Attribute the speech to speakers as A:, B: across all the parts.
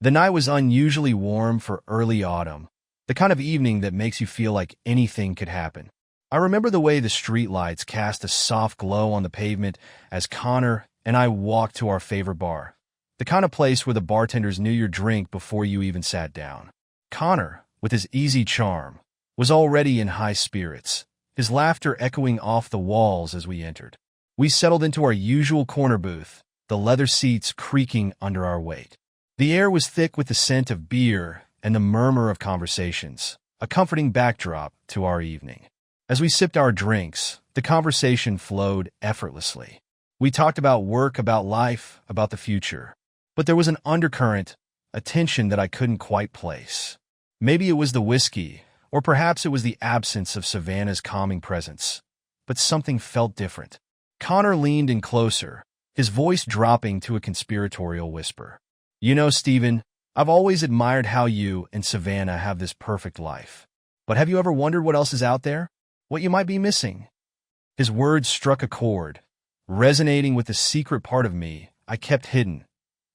A: The night was unusually warm for early autumn, the kind of evening that makes you feel like anything could happen. I remember the way the streetlights cast a soft glow on the pavement as Connor and I walked to our favorite bar, the kind of place where the bartenders knew your drink before you even sat down. Connor, with his easy charm, was already in high spirits, his laughter echoing off the walls as we entered. We settled into our usual corner booth, the leather seats creaking under our weight. The air was thick with the scent of beer and the murmur of conversations, a comforting backdrop to our evening. As we sipped our drinks, the conversation flowed effortlessly. We talked about work, about life, about the future. But there was an undercurrent, a tension that I couldn't quite place. Maybe it was the whiskey, or perhaps it was the absence of Savannah's calming presence. But something felt different. Connor leaned in closer, his voice dropping to a conspiratorial whisper. You know, Stephen, I've always admired how you and Savannah have this perfect life. But have you ever wondered what else is out there? What you might be missing? His words struck a chord, resonating with the secret part of me I kept hidden,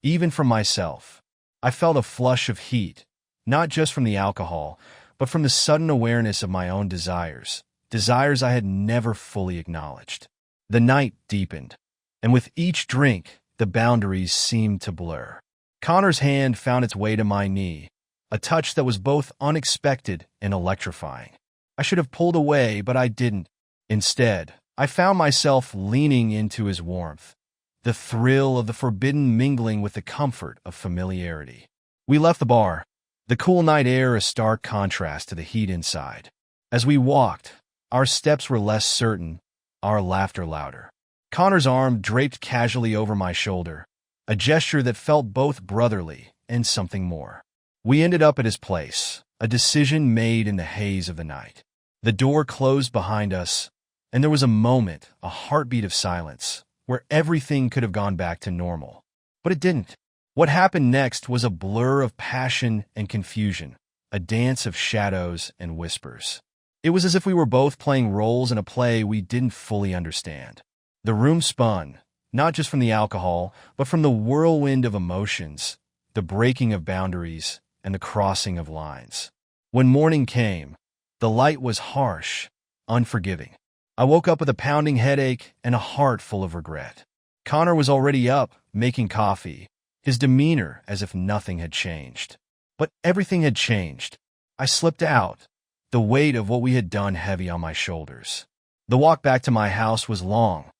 A: even from myself. I felt a flush of heat, not just from the alcohol, but from the sudden awareness of my own desires I had never fully acknowledged. The night deepened, and with each drink, the boundaries seemed to blur. Connor's hand found its way to my knee, a touch that was both unexpected and electrifying. I should have pulled away, but I didn't. Instead, I found myself leaning into his warmth, the thrill of the forbidden mingling with the comfort of familiarity. We left the bar, the cool night air a stark contrast to the heat inside. As we walked, our steps were less certain, our laughter louder. Connor's arm draped casually over my shoulder, a gesture that felt both brotherly and something more. We ended up at his place, a decision made in the haze of the night. The door closed behind us, and there was a moment, a heartbeat of silence, where everything could have gone back to normal. But it didn't. What happened next was a blur of passion and confusion, a dance of shadows and whispers. It was as if we were both playing roles in a play we didn't fully understand. The room spun, not just from the alcohol, but from the whirlwind of emotions, the breaking of boundaries, and the crossing of lines. When morning came, the light was harsh, unforgiving. I woke up with a pounding headache and a heart full of regret. Connor was already up, making coffee, his demeanor as if nothing had changed. But everything had changed. I slipped out, the weight of what we had done heavy on my shoulders. The walk back to my house was long,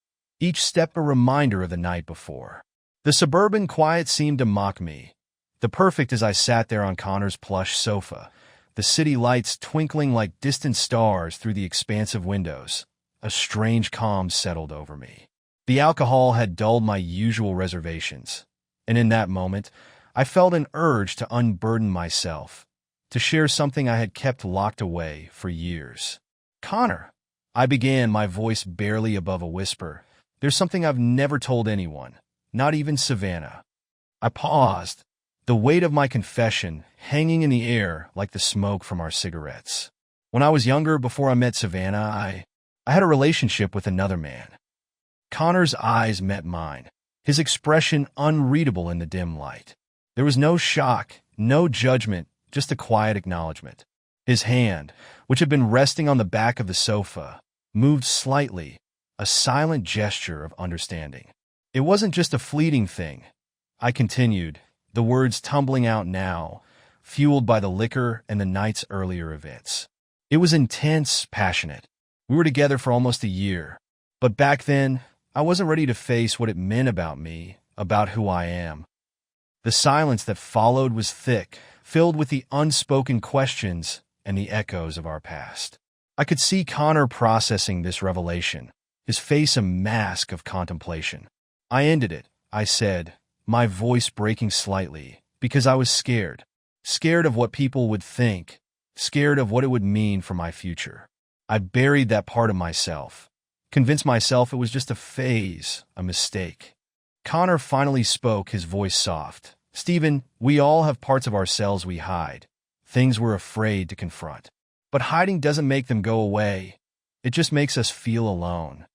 A: each step a reminder of the night before. The suburban quiet seemed to mock me, the perfect as I sat there on Connor's plush sofa, the city lights twinkling like distant stars through the expansive windows. A strange calm settled over me. The alcohol had dulled my usual reservations, and in that moment, I felt an urge to unburden myself, to share something I had kept locked away for years. Connor, I began, my voice barely above a whisper. There's something I've never told anyone, not even Savannah. I paused, the weight of my confession hanging in the air like the smoke from our cigarettes. When I was younger, before I met Savannah, I had a relationship with another man. Connor's eyes met mine, his expression unreadable in the dim light. There was no shock, no judgment, just a quiet acknowledgement. His hand, which had been resting on the back of the sofa, moved slightly, a silent gesture of understanding. It wasn't just a fleeting thing. I continued, the words tumbling out now, fueled by the liquor and the night's earlier events. It was intense, passionate. We were together for almost a year, but back then, I wasn't ready to face what it meant about me, about who I am. The silence that followed was thick, filled with the unspoken questions and the echoes of our past. I could see Connor processing this revelation, his face a mask of contemplation. I ended it, I said, my voice breaking slightly, because I was scared. Scared of what people would think, scared of what it would mean for my future. I buried that part of myself, convinced myself it was just a phase, a mistake. Connor finally spoke, his voice soft. Stephen, we all have parts of ourselves we hide, things we're afraid to confront. But hiding doesn't make them go away. It just makes us feel alone.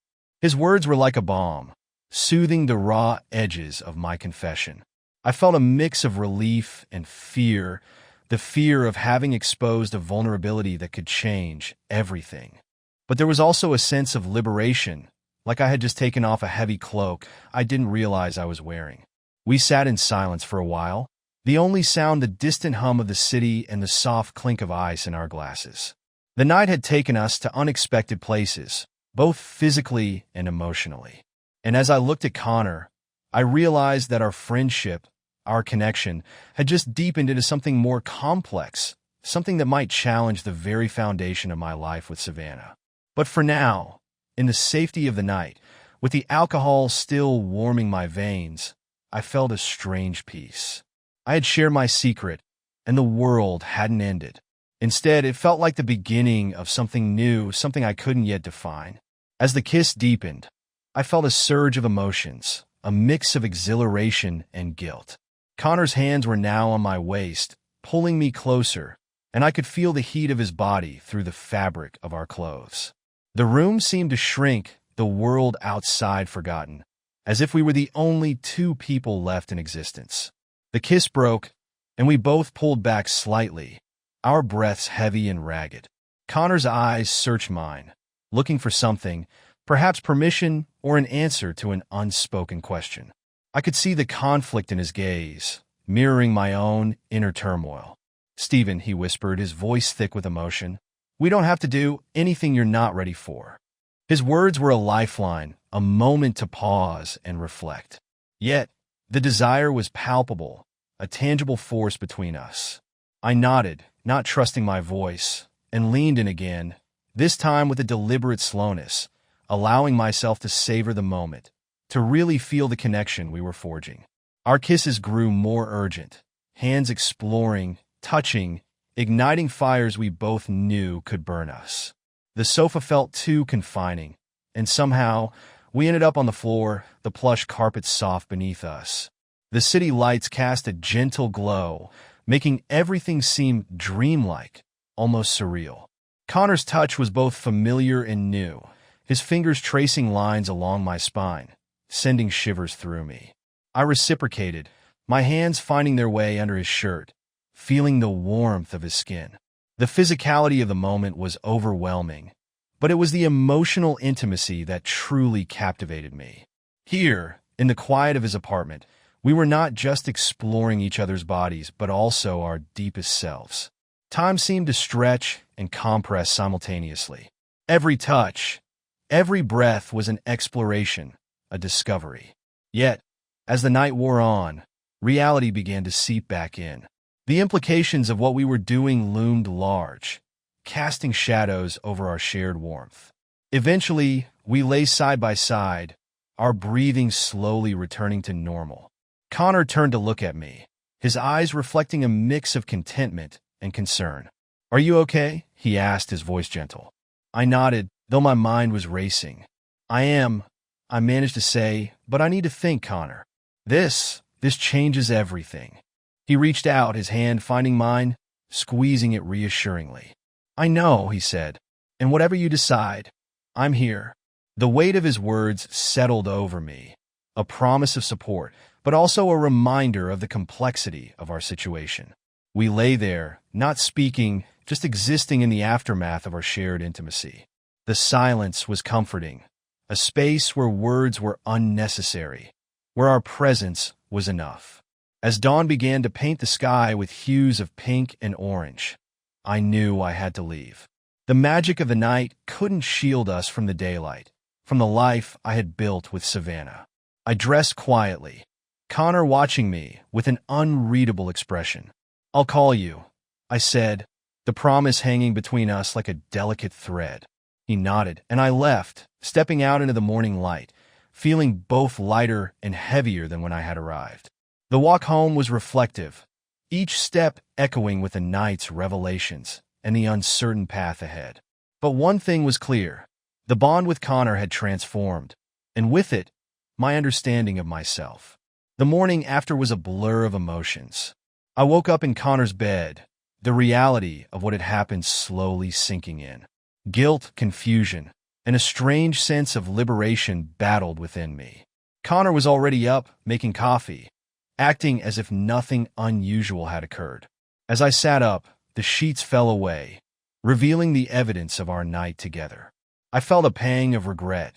A: His words were like a balm, soothing the raw edges of my confession. I felt a mix of relief and fear, the fear of having exposed a vulnerability that could change everything. But there was also a sense of liberation, like I had just taken off a heavy cloak I didn't realize I was wearing. We sat in silence for a while, the only sound the distant hum of the city and the soft clink of ice in our glasses. The night had taken us to unexpected places, both physically and emotionally. And as I looked at Connor, I realized that our friendship, our connection, had just deepened into something more complex, something that might challenge the very foundation of my life with Savannah. But for now, in the safety of the night, with the alcohol still warming my veins, I felt a strange peace. I had shared my secret, and the world hadn't ended. Instead, it felt like the beginning of something new, something I couldn't yet define. As the kiss deepened, I felt a surge of emotions, a mix of exhilaration and guilt. Connor's hands were now on my waist, pulling me closer, and I could feel the heat of his body through the fabric of our clothes. The room seemed to shrink, the world outside forgotten, as if we were the only two people left in existence. The kiss broke, and we both pulled back slightly, our breaths heavy and ragged. Connor's eyes searched mine, looking for something, perhaps permission or an answer to an unspoken question. I could see the conflict in his gaze, mirroring my own inner turmoil. "Stephen," he whispered, his voice thick with emotion, "we don't have to do anything you're not ready for." His words were a lifeline, a moment to pause and reflect. Yet, the desire was palpable, a tangible force between us. I nodded, not trusting my voice, and leaned in again, this time with a deliberate slowness, allowing myself to savor the moment, to really feel the connection we were forging. Our kisses grew more urgent, hands exploring, touching, igniting fires we both knew could burn us. The sofa felt too confining, and somehow we ended up on the floor, the plush carpet soft beneath us. The city lights cast a gentle glow, making everything seem dreamlike, almost surreal. Connor's touch was both familiar and new, his fingers tracing lines along my spine, sending shivers through me. I reciprocated, my hands finding their way under his shirt, feeling the warmth of his skin. The physicality of the moment was overwhelming, but it was the emotional intimacy that truly captivated me. Here, in the quiet of his apartment, we were not just exploring each other's bodies, but also our deepest selves. Time seemed to stretch and compress simultaneously. Every touch, every breath was an exploration, a discovery. Yet, as the night wore on, reality began to seep back in. The implications of what we were doing loomed large, casting shadows over our shared warmth. Eventually, we lay side by side, our breathing slowly returning to normal. Connor turned to look at me, his eyes reflecting a mix of contentment and concern. "Are you okay?" he asked, his voice gentle. I nodded, though my mind was racing. "I am," I managed to say, "but I need to think, Connor. This changes everything." He reached out, his hand finding mine, squeezing it reassuringly. "I know," he said, "and whatever you decide, I'm here." The weight of his words settled over me, a promise of support, but also a reminder of the complexity of our situation. We lay there, not speaking, just existing in the aftermath of our shared intimacy. The silence was comforting, a space where words were unnecessary, where our presence was enough. As dawn began to paint the sky with hues of pink and orange, I knew I had to leave. The magic of the night couldn't shield us from the daylight, from the life I had built with Savannah. I dressed quietly, Connor watching me with an unreadable expression. "I'll call you," I said, the promise hanging between us like a delicate thread. He nodded, and I left, stepping out into the morning light, feeling both lighter and heavier than when I had arrived. The walk home was reflective, each step echoing with the night's revelations and the uncertain path ahead. But one thing was clear. The bond with Connor had transformed, and with it, my understanding of myself. The morning after was a blur of emotions. I woke up in Connor's bed, the reality of what had happened slowly sinking in. Guilt, confusion, and a strange sense of liberation battled within me. Connor was already up, making coffee, acting as if nothing unusual had occurred. As I sat up, the sheets fell away, revealing the evidence of our night together. I felt a pang of regret,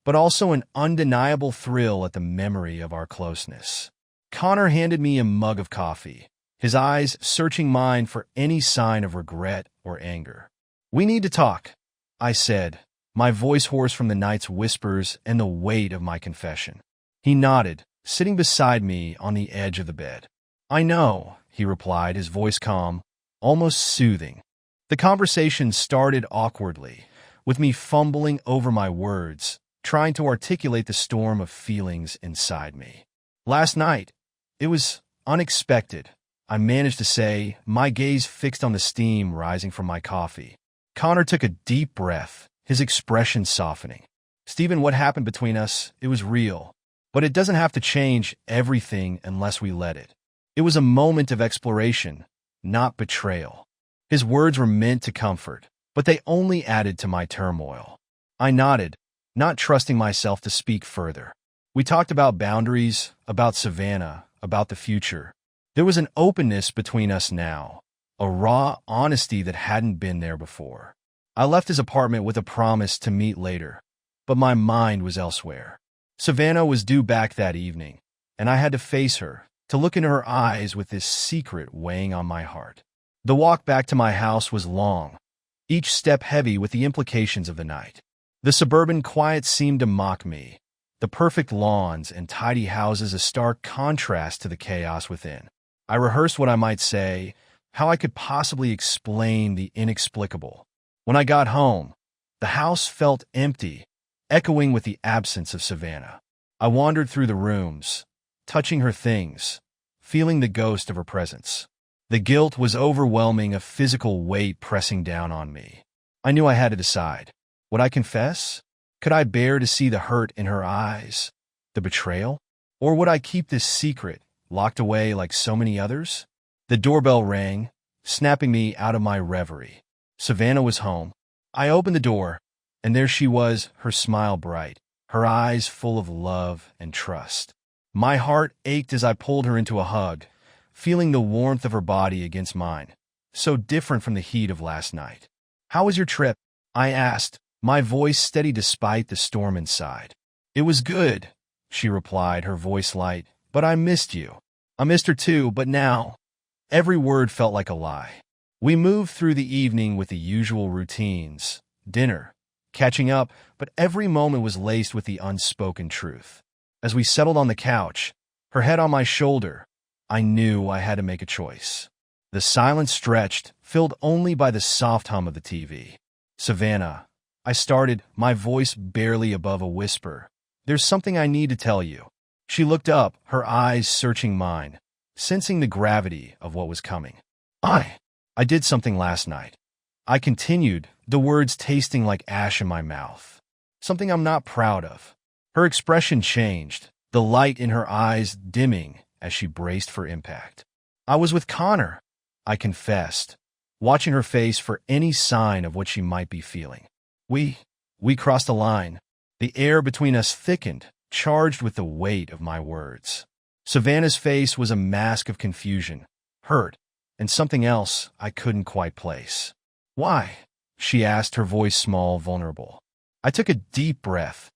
A: but also an undeniable thrill at the memory of our closeness. Connor handed me a mug of coffee, his eyes searching mine for any sign of regret or anger. "We need to talk," I said, my voice hoarse from the night's whispers and the weight of my confession. He nodded, sitting beside me on the edge of the bed. "I know," he replied, his voice calm, almost soothing. The conversation started awkwardly, with me fumbling over my words, trying to articulate the storm of feelings inside me. "Last night, it was unexpected," I managed to say, my gaze fixed on the steam rising from my coffee. Connor took a deep breath, his expression softening. "Stephen, what happened between us, it was real. But it doesn't have to change everything unless we let it. It was a moment of exploration, not betrayal." His words were meant to comfort, but they only added to my turmoil. I nodded, not trusting myself to speak further. We talked about boundaries, about Savannah, about the future. There was an openness between us now, a raw honesty that hadn't been there before. I left his apartment with a promise to meet later, but my mind was elsewhere. Savannah was due back that evening, and I had to face her, to look in her eyes with this secret weighing on my heart. The walk back to my house was long, each step heavy with the implications of the night. The suburban quiet seemed to mock me, the perfect lawns and tidy houses a stark contrast to the chaos within. I rehearsed what I might say, how I could possibly explain the inexplicable. When I got home, the house felt empty, echoing with the absence of Savannah. I wandered through the rooms, touching her things, feeling the ghost of her presence. The guilt was overwhelming, a physical weight pressing down on me. I knew I had to decide. Would I confess? Could I bear to see the hurt in her eyes, the betrayal? Or would I keep this secret, locked away like so many others? The doorbell rang, snapping me out of my reverie. Savannah was home. I opened the door, and there she was, her smile bright, her eyes full of love and trust. My heart ached as I pulled her into a hug, feeling the warmth of her body against mine, so different from the heat of last night. "How was your trip?" I asked, my voice steady despite the storm inside. "It was good," she replied, her voice light, "but I missed you." I missed her too, but now, every word felt like a lie. We moved through the evening with the usual routines, dinner, catching up, but every moment was laced with the unspoken truth. As we settled on the couch, her head on my shoulder, I knew I had to make a choice. The silence stretched, filled only by the soft hum of the TV. "Savannah," I started, my voice barely above a whisper, "there's something I need to tell you." She looked up, her eyes searching mine, sensing the gravity of what was coming. I did something last night." I continued, the words tasting like ash in my mouth. "Something I'm not proud of." Her expression changed, the light in her eyes dimming as she braced for impact. "I was with Connor," I confessed, watching her face for any sign of what she might be feeling. We crossed a line. The air between us thickened, charged with the weight of my words. Savannah's face was a mask of confusion, hurt, and something else I couldn't quite place. "Why?" she asked, her voice small, vulnerable. I took a deep breath,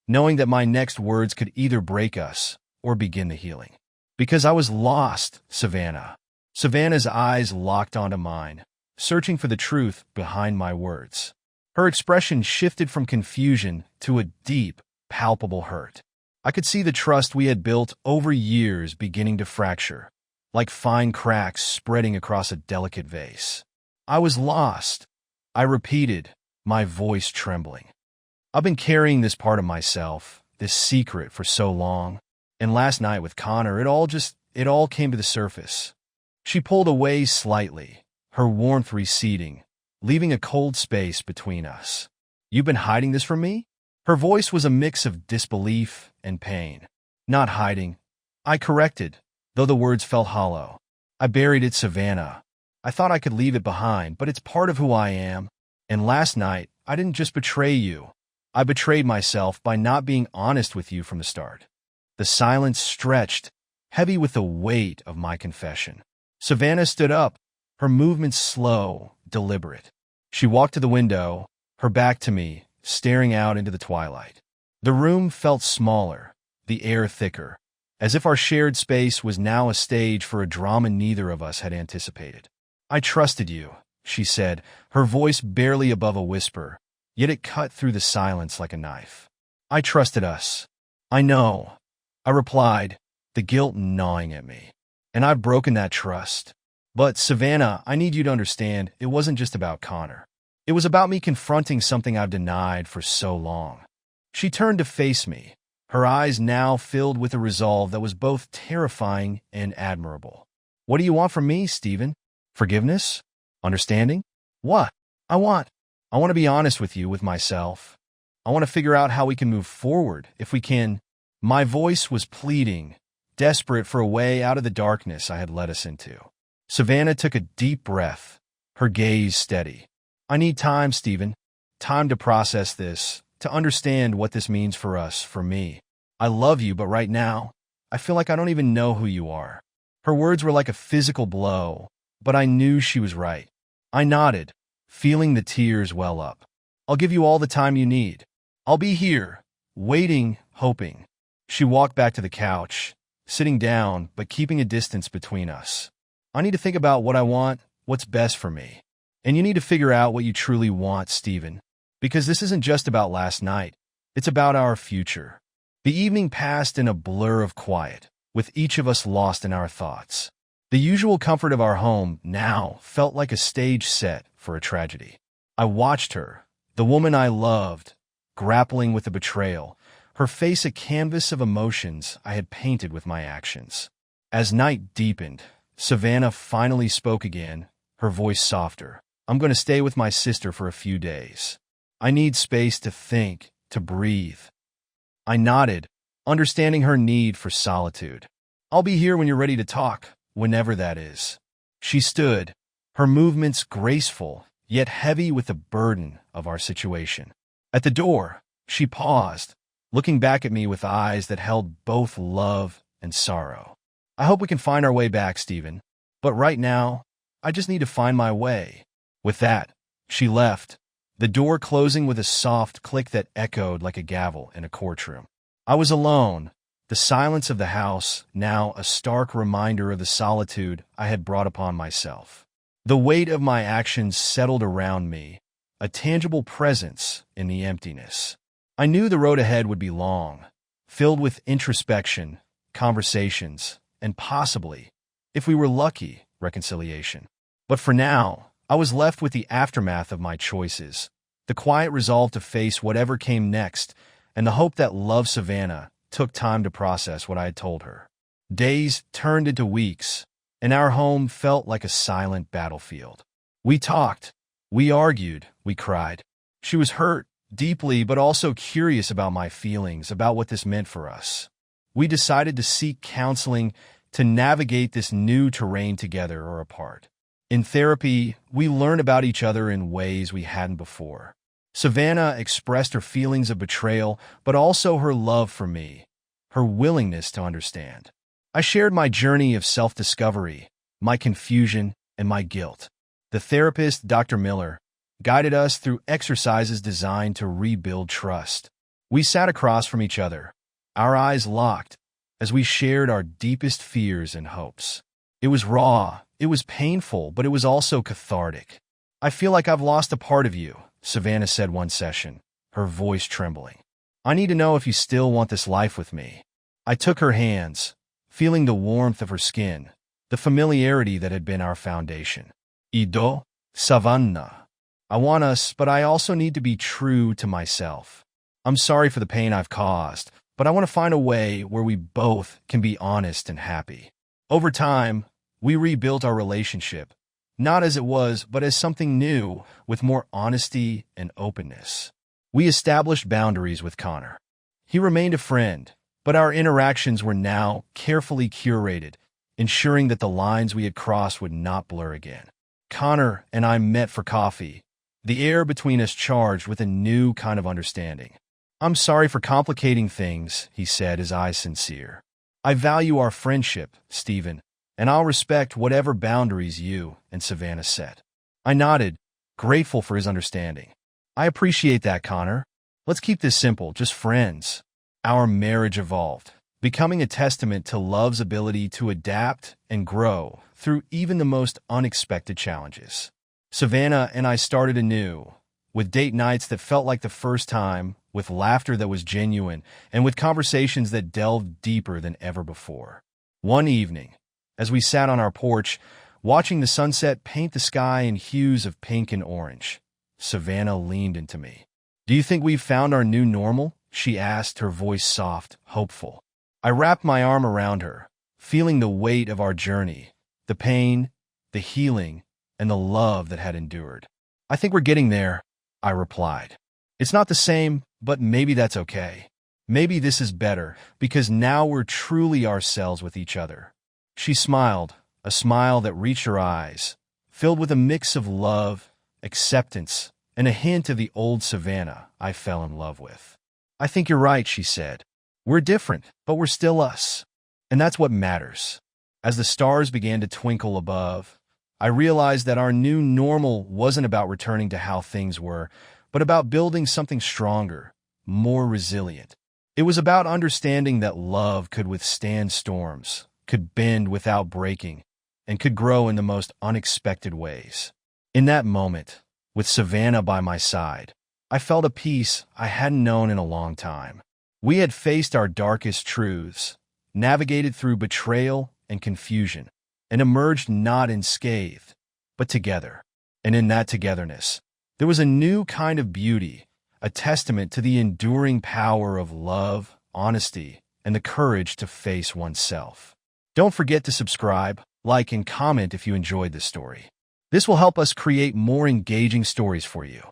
A: knowing that my next words could either break us or begin the healing. "Because I was lost, Savannah." Savannah's eyes locked onto mine, searching for the truth behind my words. Her expression shifted from confusion to a deep, palpable hurt. I could see the trust we had built over years beginning to fracture, like fine cracks spreading across a delicate vase. "I was lost," I repeated, my voice trembling. "I've been carrying this part of myself, this secret, for so long. And last night with Connor, it all came to the surface." She pulled away slightly, her warmth receding, leaving a cold space between us. "You've been hiding this from me?" Her voice was a mix of disbelief and pain. "Not hiding," I corrected, though the words felt hollow. "I buried it, Savannah. I thought I could leave it behind, but it's part of who I am. And last night, I didn't just betray you. I betrayed myself by not being honest with you from the start." The silence stretched, heavy with the weight of my confession. Savannah stood up, her movements slow, deliberate. She walked to the window, her back to me, staring out into the twilight. The room felt smaller, the air thicker, as if our shared space was now a stage for a drama neither of us had anticipated. "I trusted you," she said, her voice barely above a whisper, yet it cut through the silence like a knife. "I trusted us." "I know," I replied, the guilt gnawing at me. "And I've broken that trust. But, Savannah, I need you to understand, it wasn't just about Connor. It was about me confronting something I've denied for so long." She turned to face me, her eyes now filled with a resolve that was both terrifying and admirable. "What do you want from me, Stephen? Forgiveness? Understanding? What? I want to be honest with you, with myself. I want to figure out how we can move forward, if we can." My voice was pleading, desperate for a way out of the darkness I had led us into. Savannah took a deep breath, her gaze steady. "I need time, Stephen. Time to process this, to understand what this means for us, for me. I love you, but right now, I feel like I don't even know who you are." Her words were like a physical blow, but I knew she was right. I nodded, feeling the tears well up. "I'll give you all the time you need. I'll be here, waiting, hoping." She walked back to the couch, sitting down but keeping a distance between us. "I need to think about what I want, what's best for me. And you need to figure out what you truly want, Stephen. Because this isn't just about last night, it's about our future." The evening passed in a blur of quiet, with each of us lost in our thoughts. The usual comfort of our home now felt like a stage set for a tragedy. I watched her, the woman I loved, grappling with the betrayal, her face a canvas of emotions I had painted with my actions. As night deepened, Savannah finally spoke again, her voice softer. "I'm going to stay with my sister for a few days. I need space to think, to breathe." I nodded, understanding her need for solitude. "I'll be here when you're ready to talk, whenever that is." She stood, her movements graceful, yet heavy with the burden of our situation. At the door, she paused, looking back at me with eyes that held both love and sorrow. "I hope we can find our way back, Stephen. But right now, I just need to find my way." With that, she left, the door closing with a soft click that echoed like a gavel in a courtroom. I was alone, the silence of the house now a stark reminder of the solitude I had brought upon myself. The weight of my actions settled around me, a tangible presence in the emptiness. I knew the road ahead would be long, filled with introspection, conversations, and possibly, if we were lucky, reconciliation. But for now, I was left with the aftermath of my choices, the quiet resolve to face whatever came next, and the hope that love Savannah took time to process what I had told her. Days turned into weeks, and our home felt like a silent battlefield. We talked, we argued, we cried. She was hurt, deeply, but also curious about my feelings, about what this meant for us. We decided to seek counseling to navigate this new terrain together or apart. In therapy, we learn about each other in ways we hadn't before. Savannah expressed her feelings of betrayal, but also her love for me, her willingness to understand. I shared my journey of self-discovery, my confusion, and my guilt. The therapist, Dr. Miller, guided us through exercises designed to rebuild trust. We sat across from each other, our eyes locked, as we shared our deepest fears and hopes. It was raw, it was painful, but it was also cathartic. "I feel like I've lost a part of you," Savannah said one session, her voice trembling. "I need to know if you still want this life with me." I took her hands, feeling the warmth of her skin, the familiarity that had been our foundation. "Ido, Savannah. I want us, but I also need to be true to myself. I'm sorry for the pain I've caused, but I want to find a way where we both can be honest and happy." Over time, we rebuilt our relationship, not as it was, but as something new, with more honesty and openness. We established boundaries with Connor. He remained a friend, but our interactions were now carefully curated, ensuring that the lines we had crossed would not blur again. Connor and I met for coffee, the air between us charged with a new kind of understanding. "I'm sorry for complicating things," he said, his eyes sincere. I value our friendship, Stephen, and I'll respect whatever boundaries you and Savannah set. I nodded, grateful for his understanding. I appreciate that, Connor. Let's keep this simple, just friends. Our marriage evolved, becoming a testament to love's ability to adapt and grow through even the most unexpected challenges. Savannah and I started anew, with date nights that felt like the first time, with laughter that was genuine, and with conversations that delved deeper than ever before. One evening, as we sat on our porch, watching the sunset paint the sky in hues of pink and orange, Savannah leaned into me. "Do you think we've found our new normal?" she asked, her voice soft, hopeful. I wrapped my arm around her, feeling the weight of our journey, the pain, the healing, and the love that had endured. "I think we're getting there," I replied. "It's not the same, but maybe that's okay. Maybe this is better, because now we're truly ourselves with each other." She smiled, a smile that reached her eyes, filled with a mix of love, acceptance, and a hint of the old Savannah I fell in love with. "I think you're right," she said. "We're different, but we're still us. And that's what matters." As the stars began to twinkle above, I realized that our new normal wasn't about returning to how things were, but about building something stronger, more resilient. It was about understanding that love could withstand storms, could bend without breaking, and could grow in the most unexpected ways. In that moment, with Savannah by my side, I felt a peace I hadn't known in a long time. We had faced our darkest truths, navigated through betrayal and confusion, and emerged not unscathed, but together. And in that togetherness, there was a new kind of beauty, a testament to the enduring power of love, honesty, and the courage to face oneself. Don't forget to subscribe, like, and comment if you enjoyed this story. This will help us create more engaging stories for you.